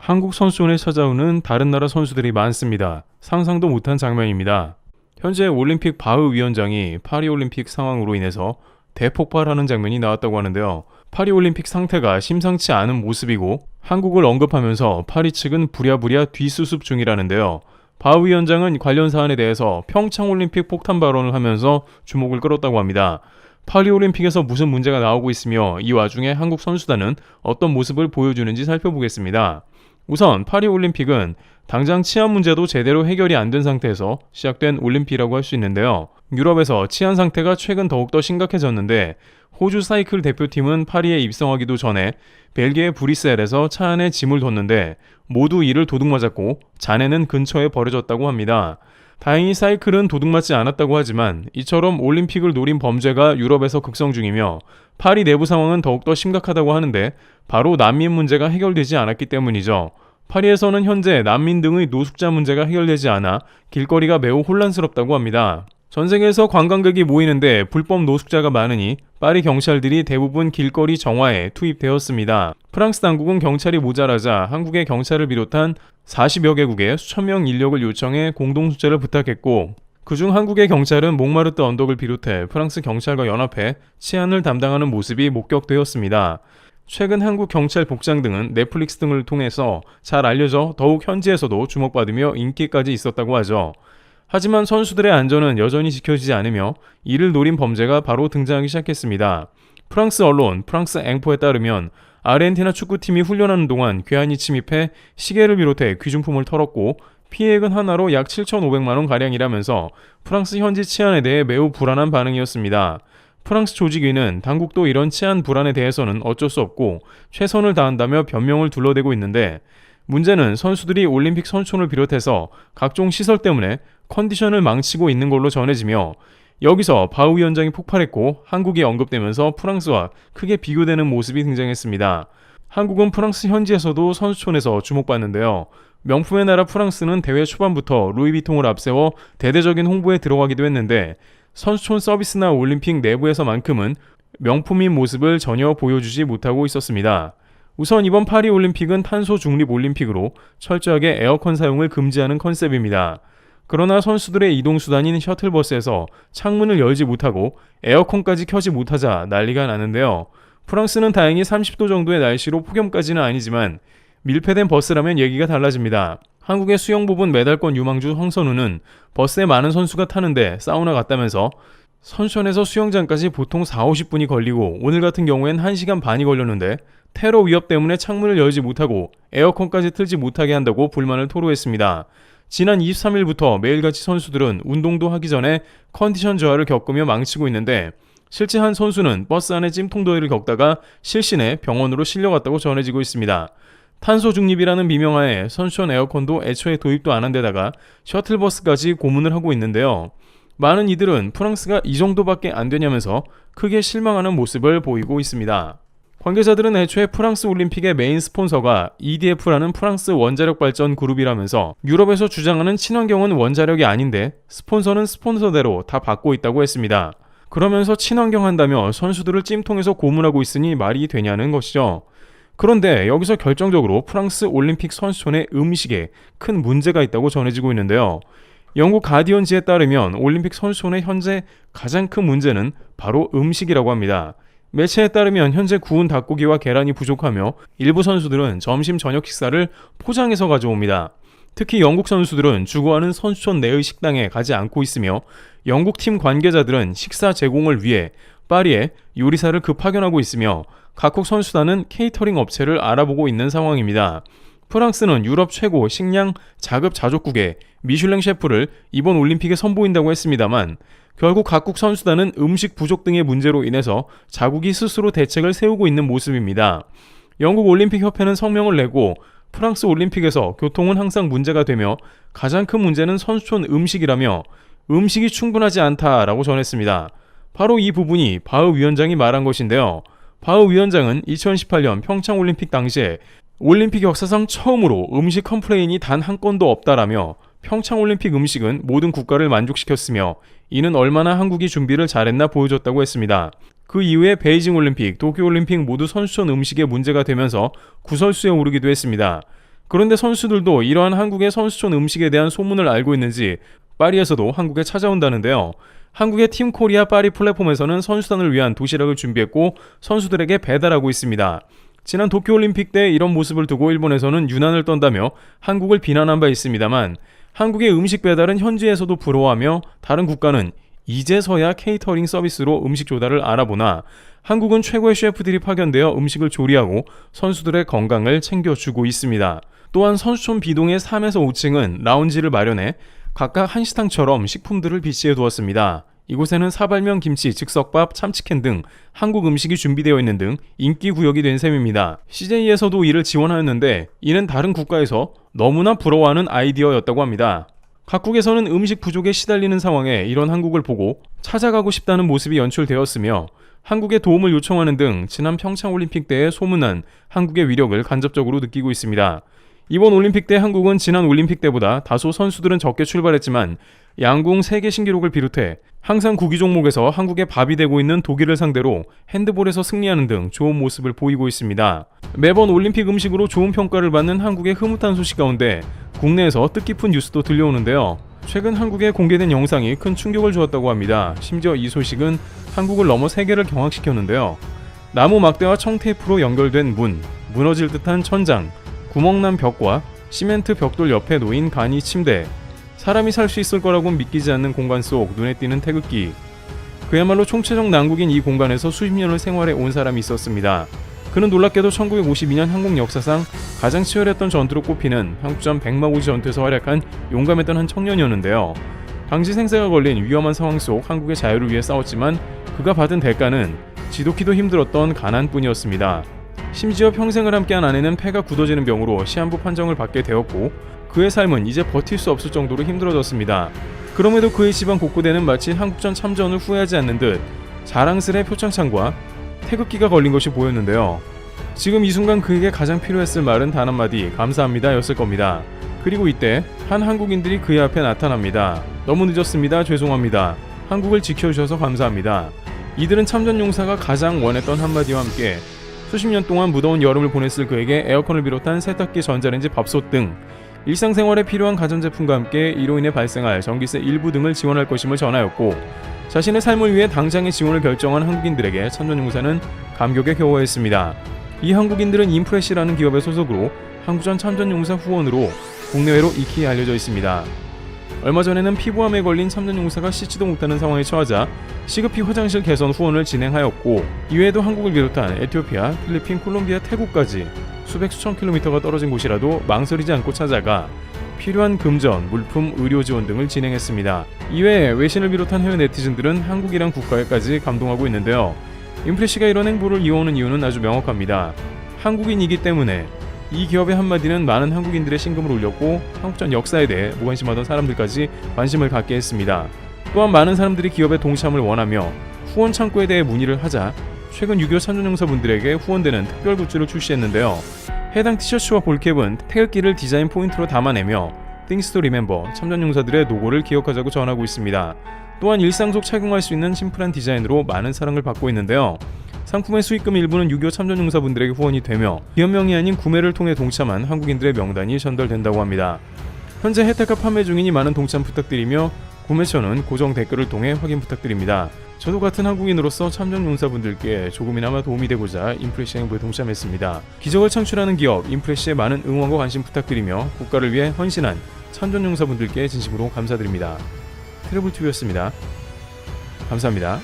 한국 선수촌에 찾아오는 다른 나라 선수들이 많습니다. 상상도 못한 장면입니다. 현재 올림픽 바흐 위원장이 파리올림픽 상황으로 인해서 대폭발하는 장면이 나왔다고 하는데요. 파리올림픽 상태가 심상치 않은 모습이고 한국을 언급하면서 파리 측은 부랴부랴 뒷수습 중이라는데요. 바흐 위원장은 관련 사안에 대해서 평창올림픽 폭탄 발언을 하면서 주목을 끌었다고 합니다. 파리올림픽에서 무슨 문제가 나오고 있으며 이 와중에 한국 선수단은 어떤 모습을 보여주는지 살펴보겠습니다. 우선 파리올림픽은 당장 치안 문제도 제대로 해결이 안 된 상태에서 시작된 올림픽이라고 할 수 있는데요. 유럽에서 치안 상태가 최근 더욱더 심각해졌는데 호주 사이클 대표팀은 파리에 입성하기도 전에 벨기에 브뤼셀에서 차 안에 짐을 뒀는데 모두 이를 도둑맞았고 잔해는 근처에 버려졌다고 합니다. 다행히 사이클은 도둑맞지 않았다고 하지만 이처럼 올림픽을 노린 범죄가 유럽에서 극성 중이며 파리 내부 상황은 더욱더 심각하다고 하는데 바로 난민 문제가 해결되지 않았기 때문이죠. 파리에서는 현재 난민 등의 노숙자 문제가 해결되지 않아 길거리가 매우 혼란스럽다고 합니다. 전 세계에서 관광객이 모이는데 불법 노숙자가 많으니 파리 경찰들이 대부분 길거리 정화에 투입되었습니다. 프랑스 당국은 경찰이 모자라자 한국의 경찰을 비롯한 40여 개국의 수천 명 인력을 요청해 공동수재를 부탁했고 그중 한국의 경찰은 몽마르트 언덕을 비롯해 프랑스 경찰과 연합해 치안을 담당하는 모습이 목격되었습니다. 최근 한국 경찰 복장 등은 넷플릭스 등을 통해서 잘 알려져 더욱 현지에서도 주목받으며 인기까지 있었다고 하죠. 하지만 선수들의 안전은 여전히 지켜지지 않으며 이를 노린 범죄가 바로 등장하기 시작했습니다. 프랑스 언론 프랑스 앵포에 따르면 아르헨티나 축구팀이 훈련하는 동안 괴한이 침입해 시계를 비롯해 귀중품을 털었고 피해액은 하나로 약 7,500만원 가량이라면서 프랑스 현지 치안에 대해 매우 불안한 반응이었습니다. 프랑스 조직위는 당국도 이런 치안 불안에 대해서는 어쩔 수 없고 최선을 다한다며 변명을 둘러대고 있는데 문제는 선수들이 올림픽 선수촌을 비롯해서 각종 시설 때문에 컨디션을 망치고 있는 걸로 전해지며 여기서 바흐 위원장이 폭발했고 한국이 언급되면서 프랑스와 크게 비교되는 모습이 등장했습니다. 한국은 프랑스 현지에서도 선수촌에서 주목받는데요. 명품의 나라 프랑스는 대회 초반부터 루이비통을 앞세워 대대적인 홍보에 들어가기도 했는데 선수촌 서비스나 올림픽 내부에서만큼은 명품인 모습을 전혀 보여주지 못하고 있었습니다. 우선 이번 파리올림픽은 탄소 중립 올림픽으로 철저하게 에어컨 사용을 금지하는 컨셉입니다. 그러나 선수들의 이동수단인 셔틀버스에서 창문을 열지 못하고 에어컨까지 켜지 못하자 난리가 나는데요. 프랑스는 다행히 30도 정도의 날씨로 폭염까지는 아니지만 밀폐된 버스라면 얘기가 달라집니다. 한국의 수영부분 메달권 유망주 황선우는 버스에 많은 선수가 타는데 사우나 갔다면서 선수촌에서 수영장까지 보통 4-50분이 걸리고 오늘 같은 경우엔 1시간 반이 걸렸는데 테러 위협 때문에 창문을 열지 못하고 에어컨까지 틀지 못하게 한다고 불만을 토로했습니다. 지난 23일부터 매일같이 선수들은 운동도 하기 전에 컨디션 저하를 겪으며 망치고 있는데 실제 한 선수는 버스 안에 찜통더위를 겪다가 실신해 병원으로 실려갔다고 전해지고 있습니다. 탄소 중립이라는 미명하에 선수촌 에어컨도 애초에 도입도 안 한 데다가 셔틀버스까지 고문을 하고 있는데요. 많은 이들은 프랑스가 이 정도밖에 안 되냐면서 크게 실망하는 모습을 보이고 있습니다. 관계자들은 애초에 프랑스 올림픽의 메인 스폰서가 EDF라는 프랑스 원자력 발전 그룹이라면서 유럽에서 주장하는 친환경은 원자력이 아닌데 스폰서는 스폰서대로 다 받고 있다고 했습니다. 그러면서 친환경 한다며 선수들을 찜통에서 고문하고 있으니 말이 되냐는 것이죠. 그런데 여기서 결정적으로 프랑스 올림픽 선수촌의 음식에 큰 문제가 있다고 전해지고 있는데요. 영국 가디언지에 따르면 올림픽 선수촌의 현재 가장 큰 문제는 바로 음식이라고 합니다. 매체에 따르면 현재 구운 닭고기와 계란이 부족하며 일부 선수들은 점심 저녁 식사를 포장해서 가져옵니다. 특히 영국 선수들은 주거하는 선수촌 내의 식당에 가지 않고 있으며 영국 팀 관계자들은 식사 제공을 위해 파리에 요리사를 급파견하고 있으며 각국 선수단은 케이터링 업체를 알아보고 있는 상황입니다. 프랑스는 유럽 최고 식량 자급자족국의 미슐랭 셰프를 이번 올림픽에 선보인다고 했습니다만 결국 각국 선수단은 음식 부족 등의 문제로 인해서 자국이 스스로 대책을 세우고 있는 모습입니다. 영국 올림픽협회는 성명을 내고 프랑스 올림픽에서 교통은 항상 문제가 되며 가장 큰 문제는 선수촌 음식이라며 음식이 충분하지 않다라고 전했습니다. 바로 이 부분이 바흐 위원장이 말한 것인데요. 바흐 위원장은 2018년 평창올림픽 당시에 올림픽 역사상 처음으로 음식 컴플레인이 단 한 건도 없다라며 평창올림픽 음식은 모든 국가를 만족시켰으며 이는 얼마나 한국이 준비를 잘했나 보여줬다고 했습니다. 그 이후에 베이징올림픽, 도쿄올림픽 모두 선수촌 음식에 문제가 되면서 구설수에 오르기도 했습니다. 그런데 선수들도 이러한 한국의 선수촌 음식에 대한 소문을 알고 있는지 파리에서도 한국에 찾아온다는데요. 한국의 팀 코리아 파리 플랫폼에서는 선수단을 위한 도시락을 준비했고 선수들에게 배달하고 있습니다. 지난 도쿄올림픽 때 이런 모습을 두고 일본에서는 유난을 떤다며 한국을 비난한 바 있습니다만 한국의 음식 배달은 현지에서도 부러워하며 다른 국가는 이제서야 케이터링 서비스로 음식 조달을 알아보나 한국은 최고의 셰프들이 파견되어 음식을 조리하고 선수들의 건강을 챙겨주고 있습니다. 또한 선수촌 B동의 3에서 5층은 라운지를 마련해 각각 한식당처럼 식품들을 비치해 두었습니다. 이곳에는 사발면 김치, 즉석밥, 참치캔 등 한국 음식이 준비되어 있는 등 인기 구역이 된 셈입니다. CJ에서도 이를 지원하였는데 이는 다른 국가에서 너무나 부러워하는 아이디어였다고 합니다. 각국에서는 음식 부족에 시달리는 상황에 이런 한국을 보고 찾아가고 싶다는 모습이 연출되었으며 한국에 도움을 요청하는 등 지난 평창올림픽 때의 소문난 한국의 위력을 간접적으로 느끼고 있습니다. 이번 올림픽 때 한국은 지난 올림픽 때보다 다소 선수들은 적게 출발했지만 양궁 세계 신기록을 비롯해 항상 구기 종목에서 한국의 밥이 되고 있는 독일을 상대로 핸드볼에서 승리하는 등 좋은 모습을 보이고 있습니다. 매번 올림픽 음식으로 좋은 평가를 받는 한국의 흐뭇한 소식 가운데 국내에서 뜻깊은 뉴스도 들려오는데요. 최근 한국에 공개된 영상이 큰 충격을 주었다고 합니다. 심지어 이 소식은 한국을 넘어 세계를 경악시켰는데요. 나무 막대와 청테이프로 연결된 문, 무너질 듯한 천장, 구멍난 벽과 시멘트 벽돌 옆에 놓인 간이 침대, 사람이 살 수 있을 거라고 믿기지 않는 공간 속 눈에 띄는 태극기. 그야말로 총체적 난국인 이 공간에서 수십 년을 생활해 온 사람이 있었습니다. 그는 놀랍게도 1952년 한국 역사상 가장 치열했던 전투로 꼽히는 한국전 백마고지 전투에서 활약한 용감했던 한 청년이었는데요. 당시 생사가 걸린 위험한 상황 속 한국의 자유를 위해 싸웠지만 그가 받은 대가는 지독히도 힘들었던 가난뿐이었습니다. 심지어 평생을 함께한 아내는 폐가 굳어지는 병으로 시한부 판정을 받게 되었고 그의 삶은 이제 버틸 수 없을 정도로 힘들어졌습니다. 그럼에도 그의 집안 곳곳에는 마치 한국전 참전을 후회하지 않는 듯 자랑스레 표창장과 태극기가 걸린 것이 보였는데요. 지금 이 순간 그에게 가장 필요했을 말은 단 한마디 감사합니다 였을 겁니다. 그리고 이때 한 한국인들이 그의 앞에 나타납니다. 너무 늦었습니다. 죄송합니다. 한국을 지켜주셔서 감사합니다. 이들은 참전용사가 가장 원했던 한마디와 함께 수십 년 동안 무더운 여름을 보냈을 그에게 에어컨을 비롯한 세탁기, 전자레인지, 밥솥 등 일상생활에 필요한 가전제품과 함께 이로 인해 발생할 전기세 일부 등을 지원할 것임을 전하였고 자신의 삶을 위해 당장의 지원을 결정한 한국인들에게 참전용사는 감격에 겨워했습니다. 이 한국인들은 인프레시라는 기업의 소속으로 한국전 참전용사 후원으로 국내외로 익히 알려져 있습니다. 얼마 전에는 피부암에 걸린 참전용사가 씻지도 못하는 상황에 처하자 시급히 화장실 개선 후원을 진행하였고 이외에도 한국을 비롯한 에티오피아, 필리핀, 콜롬비아, 태국까지 수백 수천 킬로미터가 떨어진 곳이라도 망설이지 않고 찾아가 필요한 금전, 물품, 의료 지원 등을 진행했습니다. 이외에 외신을 비롯한 해외 네티즌들은 한국이란 국가에까지 감동하고 있는데요. 인프레시가 이런 행보를 이어오는 이유는 아주 명확합니다. 한국인이기 때문에. 이 기업의 한마디는 많은 한국인들의 심금을 울렸고 한국전 역사에 대해 무관심하던 사람들까지 관심을 갖게 했습니다. 또한 많은 사람들이 기업에 동참을 원하며 후원 창구에 대해 문의를 하자 최근 6.25 참전용사분들에게 후원되는 특별 굿즈를 출시했는데요. 해당 티셔츠와 볼캡은 태극기를 디자인 포인트로 담아내며 Things to Remember 참전용사들의 노고를 기억하자고 전하고 있습니다. 또한 일상 속 착용할 수 있는 심플한 디자인으로 많은 사랑을 받고 있는데요. 상품의 수익금 일부는 6.25 참전용사분들에게 후원이 되며 기업명이 아닌 구매를 통해 동참한 한국인들의 명단이 전달된다고 합니다. 현재 혜택과 판매 중이니 많은 동참 부탁드리며 구매처는 고정 댓글을 통해 확인 부탁드립니다. 저도 같은 한국인으로서 참전용사분들께 조금이나마 도움이 되고자 인프레시 행보에 동참했습니다. 기적을 창출하는 기업 인프레시의 많은 응원과 관심 부탁드리며 국가를 위해 헌신한 참전용사분들께 진심으로 감사드립니다. 트래블TV였습니다. 감사합니다.